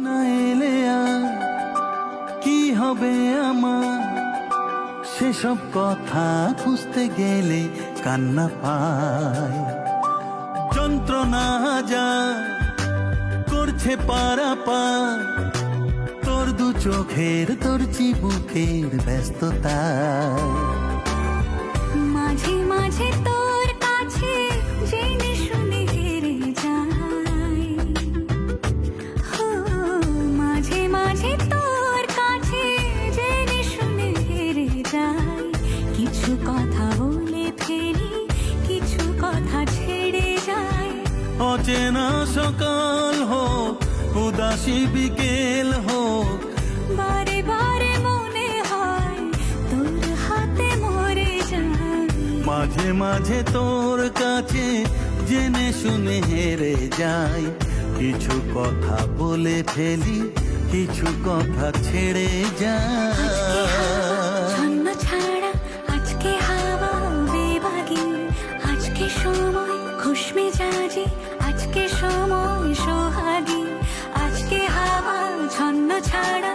না এলে আর কি হবে আমার, সেসব কথা খুঁজতে গেলে কান্না পায়। যন্ত্রণা যা করছে পারাপার, তোর দু চোখের তোর চিবুকের ব্যস্ততায়। মাঝে মাঝে তোর কাছে জেনে শুনে হেরে যাই, হো মাঝে মাঝে তোর কাছে জেনে শুনে হেরে যাই। কিছু কথা বলে ফেলি, কিছু কথা ছেড়ে যায়। অচেনা সকাল হোক, উদাসী বিকেল হোক, বারে বারে মনে হয় তোর হাতে মরে যাই। মাঝে মাঝে তোর কাছে জেনে শুনে হেরে যাই। কিছু কথা বলে ফেলি, কিছু কথা ছেড়ে যায়। ছন্ন ছাড়া আজকে হাওয়া বেবাগি, আজকে সময় খুশ মেজাজি, আজকে সময় সোহাগী। আজকে হাওয়া ছন্ন ছাড়া